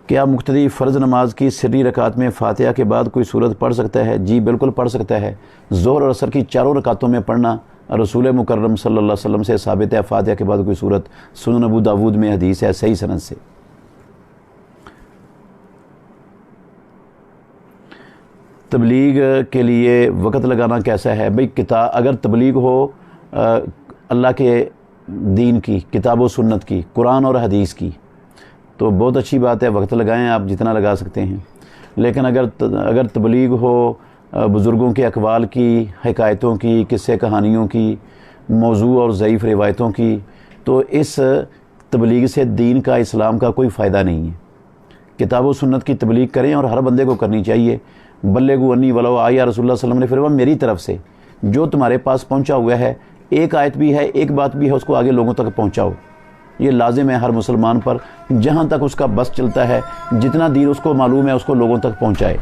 کیا مقتدی فرض نماز کی سری رکعت میں فاتحہ کے بعد کوئی سورت پڑھ سکتا ہے؟ جی بالکل پڑھ سکتا ہے۔ ظہر اور عصر کی چاروں رکعتوں میں پڑھنا رسول مکرم صلی اللہ علیہ وسلم سے ثابت ہے۔ فاتحہ کے بعد کوئی سورت، سنن ابو داود میں حدیث ہے صحیح سند سے۔ تبلیغ کے لیے وقت لگانا کیسا ہے؟ بھئی اگر تبلیغ ہو اللہ کے دین کی، کتاب و سنت کی، قرآن اور حدیث کی، تو بہت اچھی بات ہے، وقت لگائیں آپ جتنا لگا سکتے ہیں۔ لیکن اگر تبلیغ ہو بزرگوں کے اقوال کی، حکایتوں کی، قصے کہانیوں کی، موضوع اور ضعیف روایتوں کی، تو اس تبلیغ سے دین کا، اسلام کا کوئی فائدہ نہیں ہے۔ کتاب و سنت کی تبلیغ کریں اور ہر بندے کو کرنی چاہیے۔ بلغوا انی ولو آیہ، رسول اللہ صلی اللہ علیہ وسلم نے فرمایا میری طرف سے جو تمہارے پاس پہنچا ہوا ہے، ایک آیت بھی ہے، ایک بات بھی ہے، اس کو آگے لوگوں تک پہنچاؤ۔ یہ لازم ہے ہر مسلمان پر، جہاں تک اس کا بس چلتا ہے، جتنا دین اس کو معلوم ہے اس کو لوگوں تک پہنچائے۔